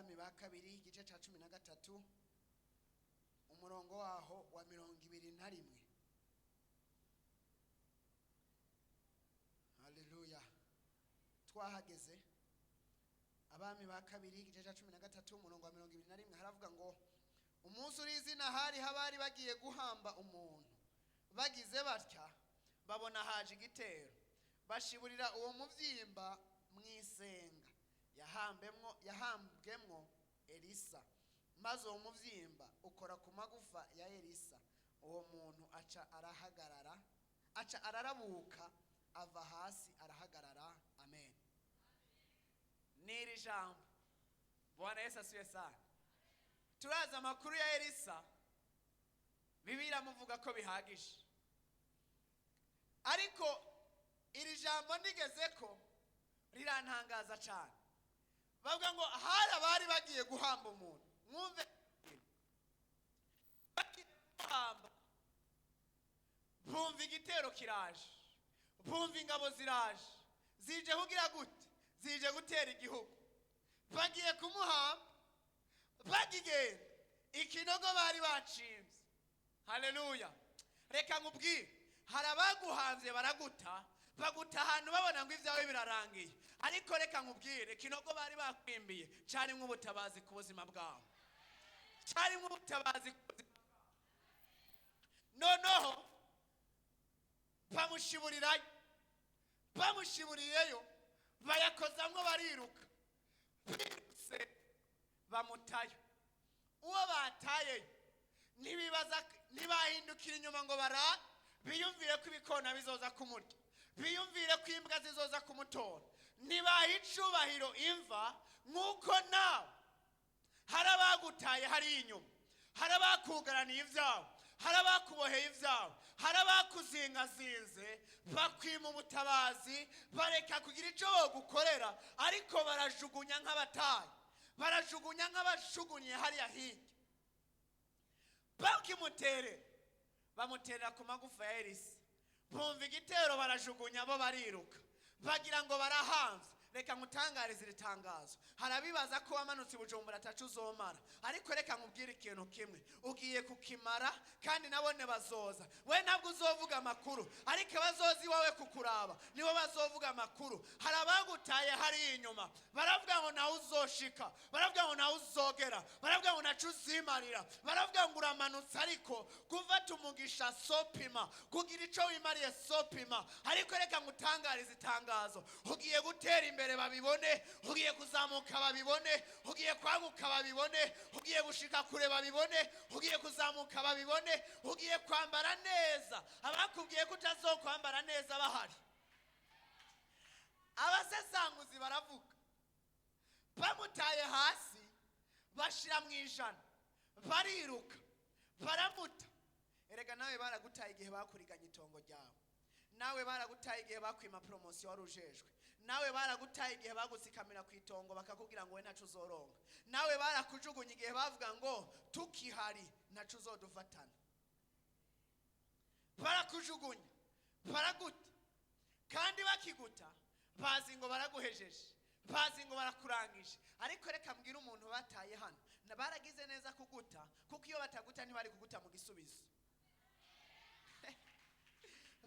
abami ba kabiri igice cya 13 umurongo waho wa 21. Haleluya. Twahageze abami ba kabiri igice cya 13 umurongo wa 21 haravuga ngo umunsi urizina hari habari bagiye guhamba umuntu bagize batya babona haje igitero bashiburira uwo muvyimba mwisenga yahambwemwo Elisa maze uwo muvyimba ukora ku magufa ya Elisa uwo muntu aca ararabuka ava hasi arahagarara. Amen. Niri jambo Bwana Yesu asiwe sana. Turaza amakuru ya Elisa Bibiliya muvuga ko bihagije, ariko iri jambo ndigeze ko rirantangaza cyane. Bavuga ngo hari abari bagiye guhamba umuntu. Mwumve bagiye guhamba, bumva igitero kiraje, bumva ingabo ziraje zije kugira gute, zije gutera igihugu. Bagiye kumuhamba, bagigenda ikinogo bari bacimvye. Haleluya. Reka nkubwire, hari abaguhanze baraguta, baguta ahantu babona ngo ivyawe birarangiye, ariko reka nkubwire ikinogo bari bakwimbiye cyari nk'ubutabazi ku buzima bwawe, cyari nk'ubutabazi ku buzima bwawe. Noneho bamushiburiyeyo bayakozamwo bariruka, birutse bamutayo. Uwo batayeyo ntibahindukira inyuma ngo biyumvire ko ibikona bizoza kumurya, biyumvire ko imbwa zizoza kumutora. Ntibaha icubahiro imva nk'uko nawe hari abagutaye hari inyuma, hari abakugaraniye ibyawe, hari abakuboheye ibyawe, hari abakuzingazinze bakwima ubutabazi, bareka kugira icyo bogukorera, ariko barajugunya nk'abataye, barajugunya nk'abashugunye hariya hirya. Bamuterera ku magufa ya Elisa, bumva igitero barajugunya, bo bariruka bagira ngo barahanze. Reka nkutangarize iri tangazo, harabibaza ko wamanutse Bujumbura atacu uzomara, ariko reka nkubwire ikintu kimwe, ugiye kukimara kandi nabone bazoza. We ntabwo uzovuga amakuru, ariko bazozi wawe kukuraba nibo bazovuga amakuru. Hari abagutaye hari inyuma, baravuga ngo nawe uzoshika, baravuga ngo nawe uzogera, baravuga ngo nacu uzimarira, baravuga ngo uramanutse, ariko kuvata umugisha sopima, kugira ico wimariye sopima. Ariko reka nkutangarize itangazo, ugiye gutera imbere babibone, ugiye kuzamuka babibone, ugiye kwaguka babibone, ugiye gushika kure babibone, ugiye kuzamuka babibone, ugiye kwambara neza. Abakubwiye ko utazokwambara neza bahari. Abasesanguzi baravuga, bamutaye hasi bashira mu ijana, bariruka baramuta. Erega nawe baragutaye igihe bakuriganya itongo ryawe, nawe baragutaye igihe bakwima promotion warujejwe, nawe baragutaye igihe bagusikamira ku itongo bakakubwira ngo we nacu uzoronga, nawe barakujugunya igihe bavuga ngo tukihari nacu uzodufatana. Barakujugunya, baraguta, kandi bakiguta bazi ngo baraguhejeje, bazi ngo barakurangije. Ariko reka mbwira umuntu bataye hano, baragize neza kuguta, kuko iyo bataguta ntibari kuguta mu gisubizo.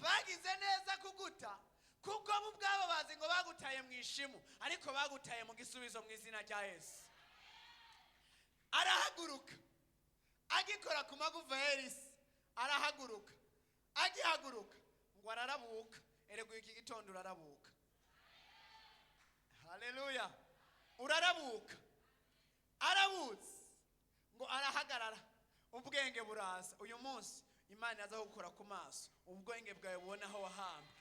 Bagize neza kuguta kuko bo ubwabo bazi ngo bagutaye mu ishimu, ariko bagutaye mu gisubizo mu izina rya Yesu. Arahaguruka agikora ku magufa ya Elisa, arahaguruka agihaguruka ngo ararabuka. Erego iki gitondo urarabuka. Haleluya. Urarabuka, arabutse ngo arahagarara, ubwenge buraza. Uyu munsi Imana yaza gukora ku maso, ubwenge bwawe bubona aho wahamba.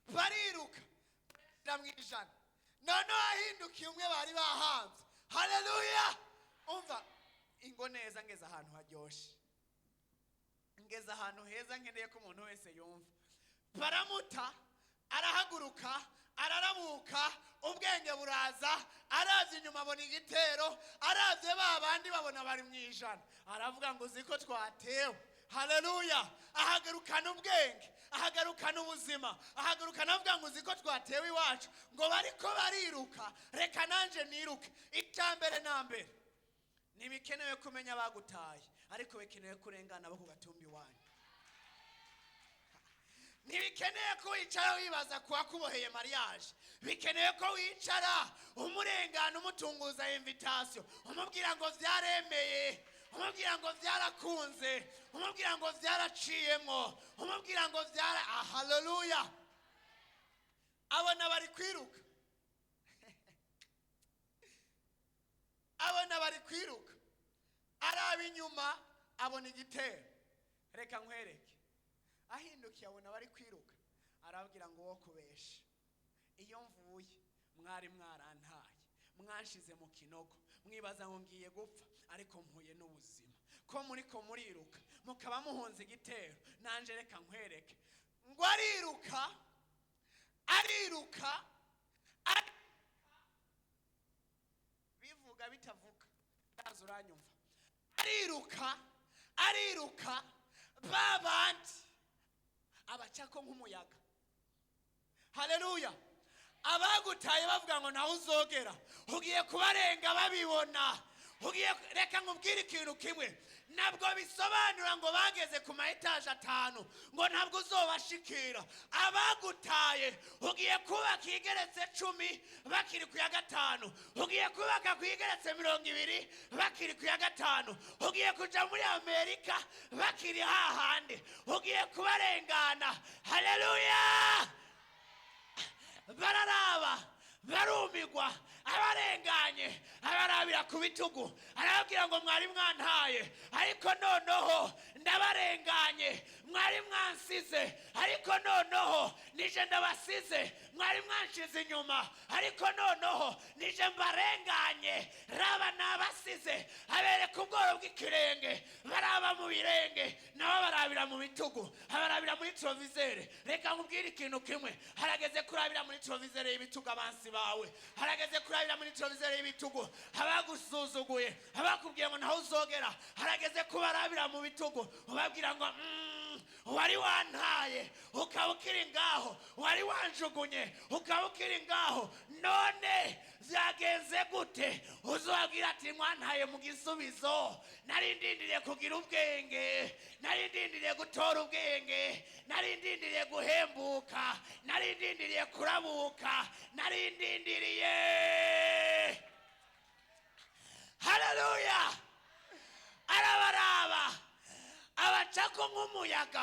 Bariruka ndamwijana, none ahindukiye umwe bari bahanze. Haleluya. Umva ingo neza, ngeze ahantu haryoshe, ngeze ahantu heza nkeneye ko umuntu wese yumva. Baramuta, arahaguruka, ararabuka, ubwenge buraza, aravye inyuma abona igitero, aravye babandi babona bari mwijana, aravuga ngo uziko twatewe, haleluya, ahagarukana ubwenge, ahagarukana ubuzima, ahagarukana avuga ngo uzi ko twatewe iwacu ngo bariko bariruka, reka nanje niruke. Icyambere na mbere ntibikenewe kumenya abagutaye, ariko bikenewe kurengana abo ku gatumba iwanyu. Ntibikeneye ko wicara wibaza kuba kuboheye mariage, bikenewe ko wicara umurengana umutunguza invitation, umubwira ngo vyaremeye, umubwira ngo vyarakunze, umubwira ngo vyaraciyemo, umubwira ngo vyara haleluya. Abona bari kwiruka abona bari kwiruka, araba inyuma abona igitero. Reka nkwereke, ahindukiye abona bari kwiruka, arabwira ngo wo kubesha, iyo mvuye mwari mwarantaye, mwanshize mu kinogo, mwibaza ngo ngiye gupfa, ariko mpuye n'ubuzima. Ko muriko muriruka mukaba muhunze igitero, nanje reka nkwereke ngo ariruka bivuga bitavuga, ndaza uranyumva. Ariruka babandi abacako nk'umuyaga, haleluya. Abagutaye bavuga ngo nawe uzogera, ugiye kubarenga babibona. Reka nkubwire ikintu kimwe, ntabwo bisobanura ngo bageze ku maetaje 5 ngo ntabwo uzobashikira. Abagutaye ugiye kubaka igeretse 10 bakiri ku ya 5, ugiye kubaka ku igeretse 20 bakiri ku ya 5, ugiye kuja muri Amerika bakiri hahandi, ugiye kubarengana, haleluya. Bararaba, barumigwa, abarenganye, abarabira ku bitugu, arababwira ngo mwari mwantaye, ariko noneho ndabarenganye. Mwari mwansize, ariko noneho nije ndabasize. Mwari mwanshize inyuma, ariko noneho nije mbarenganye. Raba nabasize, abereka ubworo bw'ikirenge, baraba mu birenge, nabo barabira mu bitugu, abarabira muri trovizere. Reka nkubwire ikintu kimwe, harageze kurabira muri trovizere y'ibitugu abansi bawe, harageze kurabira muri trovizere y'ibitugu abagusuzuguye, abakubwiye ngo naho uzogera. Harageze kubarabira mu bitugu, ubabwira ngo wari wantaye ukaba ukiri ngaho, wari wanjugunye ukaba ukiri ngaho, none vyagenze gute? Uzobabwira ati mwantaye mu gisubizo, nari ndindiriye kugira ubwenge, nari ndindiriye gutora ubwenge, nari ndindiriye guhembuka, nari ndindiriye kurabuka, nari ndindiriye, haleluya. Arabaraba abacako nk'umuyaga,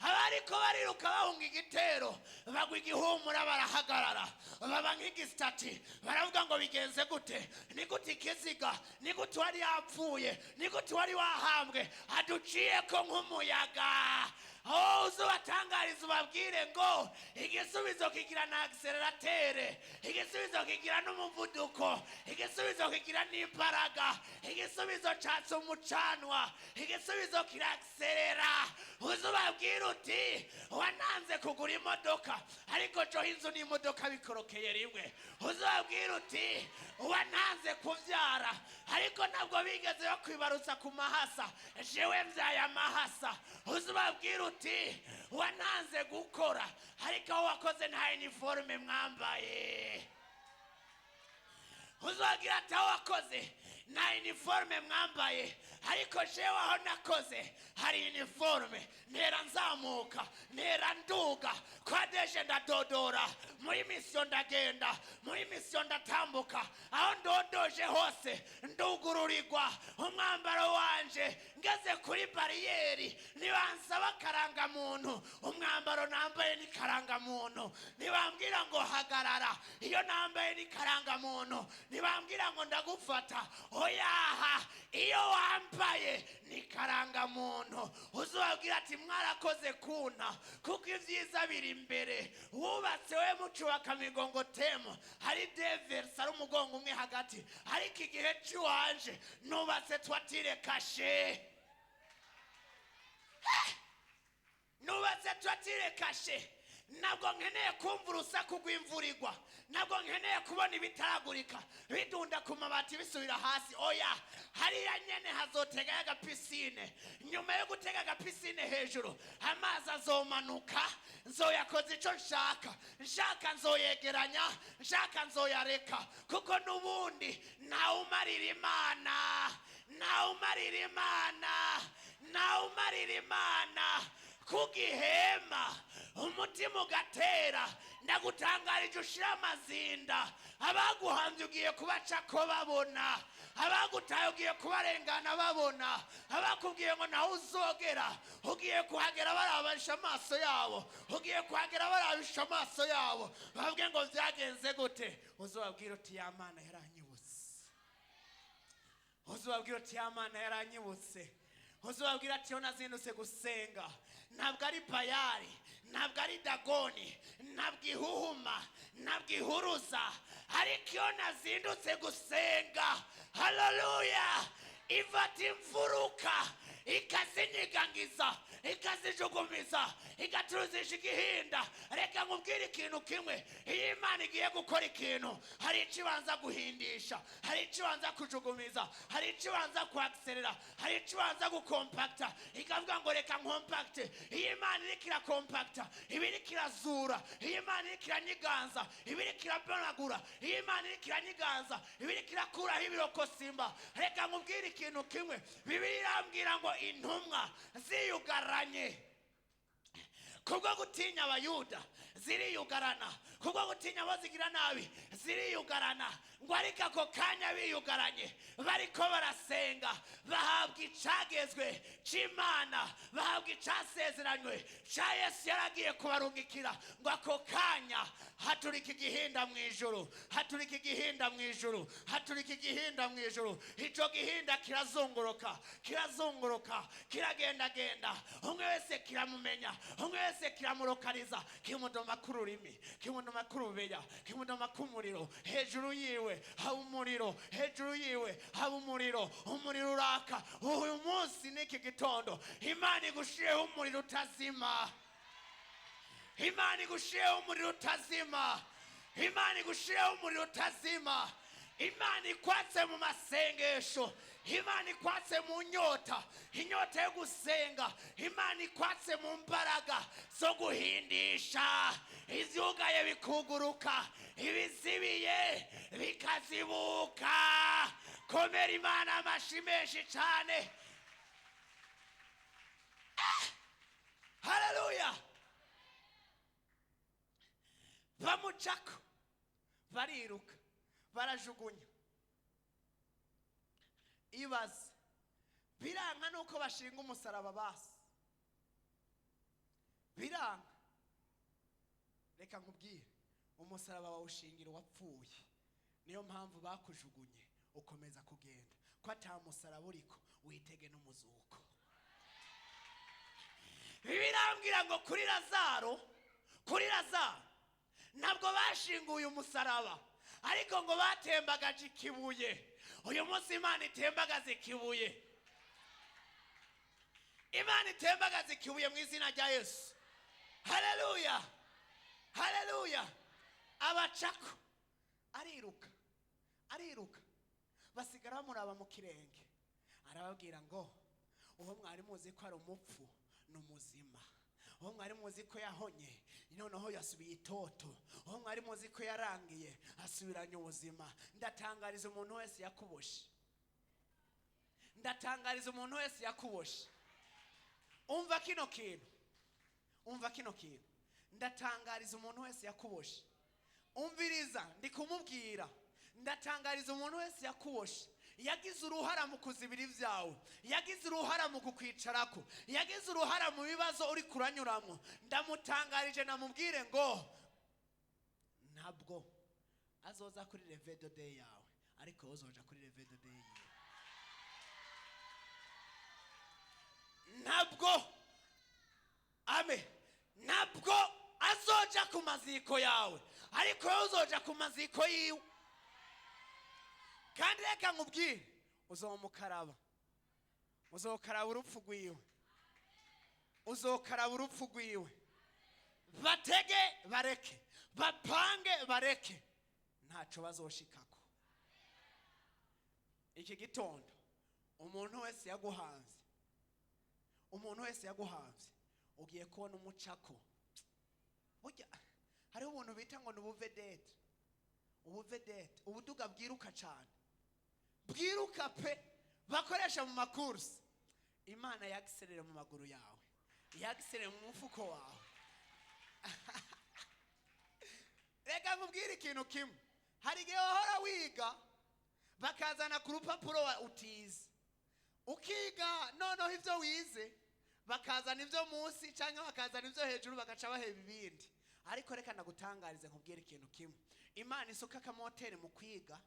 abariko bariruka bahunga igitero, bagwa igihumura, barahagarara, baba nk'igisitati, baravuga ngo bigenze gute? Ni gute ikiziga? Ni gute wari yapfuye? Ni gute wari wahambwe aduciyeko nk'umuyaga? Uzobatangariza ubabwire ngo igisubizo kigira na acceleratere, igisubizo kigira n'umuvuduko, igisubizo kigira n'imbaraga, igisubizo catse umucanwa, igisubizo kiraaccelera. Uzobabwire uti wananze kugura imodoka, ariko jo inzu n'imodoka bikorokeye rimwe. Uzobabwire uti wananze kuvyara, ariko ntabwo bigeze bakwibarutsa ku mahasa, jewe mvyaye amahasa. Uzobabwire uti wananze gukora, ariko aho wakoze nta uniforme mwambaye. Uzobabwire ati aho wakoze nta uniforme mwambaye, ariko jewe aho nakoze hari uniforme. Ntera nzamuka, ntera nduga, kwa deje ndadodora, muri mission ndagenda, muri mission ndatambuka, aho ndodoje hose ndugururirwa. Umwambaro wanje ngeze kuri bariyeri nibansaba karanga muntu, umwambaro nambaye ni karanga muntu. Nibambwira ngo hagarara, iyo nambaye ni karanga muntu. Nibambwira ngo ndagufata, oyaha, iyo wambaye ni karanga muntu. Uzobabwira ati mwarakoze kuna, kuko ivyiza biri imbere. Wubatse we mucubaka migongo temo, hari devers ari umugongo umwe hagati, ariko igihe cyuwanje nubatse twatire kashe. Nubatse twatire kashe, ntabwo nkeneye kumva urusaku rw'imvura igwa, ntabwo nkeneye kubona ibitaragurika bidunda ku mabati bisubira hasi. Oya, hariya nyene hazotegayo agapisine. Nyuma yo gutega agapisine hejuru, amazi azomanuka, nzoyakoze icyo nshaka nzoyegeranya, nshaka nzoyareka, kuko n'ubundi ntawumarira Imana kugihema, umutima ugatera. Ndagutangarije ushira amazinda, abaguhanze ugiye kubaca ko babona, abagutaye ugiye kubarengana babona, abakubwiye ngo nawe uzogera ugiye kuhagera barabisha amaso yabo, ugiye kuhagera barabisha amaso yabo, babwiye ngo byagenze gute, uzobabwira uti ya Mana yaranyibutse, uzobabwira uti ya Mana yaranyibutse, uzobabwira ati yo nazindutse gusenga, ntabwo ari Bayali, ntabwo ari Dagoni, ntabwo ihuhuma, ntabwo ihuruza, ariko iyo nazindutse gusenga, haleluya, ifata imfuruka ikazinyigangiza, ikazijugumiza, igaturuzisha igihinda. Reka nkubwire ikintu kimwe, iyo Imana igiye gukora ikintu, hari icyo ibanza guhindisha, hari icyo ibanza kujugumiza, hari icyo ibanza kuakserera, hari icyo ibanza gukompakta, ikavuga ngo reka nkompakte. Iyo Imana iriko irakompakta, iba iriko irazura. Iyo Imana iriko iranyiganza, iba iriko irabonagura. Iyo Imana iriko iranyiganza, iba iriko irakuraho ibirokosimba. Reka nkubwire ikintu kimwe, Bibiliya irambwira ngo intumwa ziyugaranye kubwo gutinya Abayuda, ziriyugarana kubwo gutinya abo zigira nabi, ziriyugarana. Ngo ariko ako kanya biyugaranye, bariko barasenga, bahabwa icagezwe c'Imana, bahabwa icasezeranywe ca Yesu yaragiye kubarungikira. Ngo ako kanya haturika igihinda mw'ijuru, haturika igihinda mw'ijuru, haturika igihinda mw'ijuru. Ico gihinda kirazunguruka, kiragendagenda, umwe wese kiramumenya, umwe wese kiramurokariza, kimudoma kururimi, kimudoma kurubeya, kimudoma kumuriro. Hejuru yiwe haba umuriro, hejuru yiwe haba umuriro, umuriro uraka. Uyu munsi n'iki gitondo, Imana igushireho umuriro utazima, Imana igushireho umuriro utazima, Imana igushireho umuriro utazima. Imana ikwatse mu masengesho, Imana ikwatse mu nyota, inyota yo gusenga. Imana ikwatse mu mbaraga zo guhindisha, ivyugaye bikuguruka, ibizibiye bikazibuka. Komera Imana amashi menshi cane. Haleluya. Bamucako, bariruka, barajugunya. Ibaze, biranga nuko bashinga umusaraba basi, biranga. Reka nkubwire, umusaraba bawushingira wapfuye, niyo mpamvu bakujugunye ukomeza kugenda. Ko ata musaraba uriko, witege n'umuzuko. Birambwira ngo kuri Lazaro ntabwo bashinguye umusaraba, ariko ngo batembagaje ikibuye. Uyu munsi Imana itembagaza ikibuye, Imana itembagaza ikibuye mu izina rya Yesu. Haleluya, haleluya. Abacako ariruka, basigara bamuraba mu kirenge. Arababwira ngo uwo mwari muzi ko ari umupfu n'umuzima, uwo mwari muzi ko yahonye noneho yasubiye itoto, uwo mwari muzi ko yarangiye asubiranye ubuzima. Ndatangariza umuntu wese yakuboshe, ndatangariza umuntu wese yakuboshe. Umva kino kintu, ndatangariza umuntu wese yakuboshe. Umviriza, ndi kumubwira, ndatangariza umuntu wese yakuboshe, yagize uruhara mu kuzibira ibyawe, yagize uruhara mu kukwicarako, yagize uruhara mu bibazo uri kuranyuramo. Ndamutangarije namubwire ngo ntabwo azoza kuri revedo day yawe, ariko uzoja kuri revedo day yiwe. Ntabwo azoja ku maziko yawe, ariko uzoja ku maziko yiwe. Kandi reka nkubwire, uzomukaraba, uzokaraba urupfu rwiwe, uzokaraba urupfu rwiwe. batege bareke, bapange bareke, ntaco bazoshikako. Iki gitondo umuntu wese yaguhanze, umuntu wese yaguhanze, ugiye kubona umucako. Burya hariho ubuntu bita ngo nubuvedete, ubuvedete, ubuduga bwiruka cyane, bwiruka pe, bakoresha mu makursi. Imana yagiserera mu maguru yawe, yagiserera mu mufuko wawe. Reka nkubwire ikintu kimwe, hari igihe wahora wiga bakazana ku rupapuro utize, ukiga noneho ivyo wize bakazana ivyo munsi cyangwa bakazana ivyo hejuru bagaca baheba ibindi. Ariko reka nagutangarize nkubwire ikintu kimwe, Imana isuka akamoteri mu kwiga,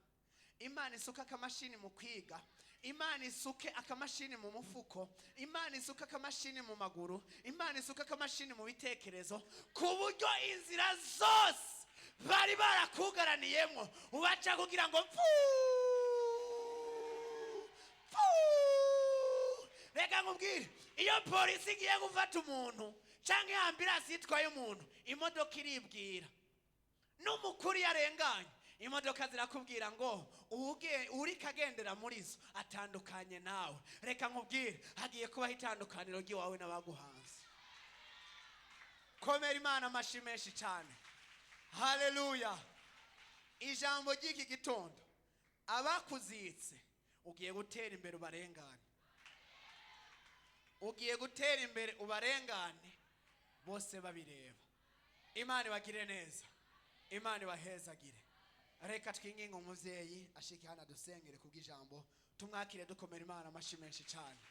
Imana isuka akamashini mu kwiga, Imana isuke akamashini mu mufuko, Imana isuka akamashini mu maguru, Imana isuka akamashini mu bitekerezo, ku buryo inzira zose bari barakugaraniyemo ubaca kugira ngo reka nkubwire, iyo polisi igiye gufata umuntu cyangwa ambulance yitwaye umuntu, imodoka iribwira. N'umukuru yarenganye, imodoka zirakubwira ngo uri kagendera muri zo atandukanye nawe. Reka nkubwire, hagiye kubaho itandukaniro ry'iwawe n'abaguhanze. Komera Imana amashi menshi cyane. Haleluya. Ijambo ry'iki gitondo, abakuzitse ugiye gutera imbere ubarengane, ugiye gutera imbere ubarengane bose babireba. Imana ibagire neza, Imana ibahezagire. Reka twinginge umuvyeyi ashike hana dusengere kubw'ijambo, tumwakire dukomera Imana amashi menshi cyane.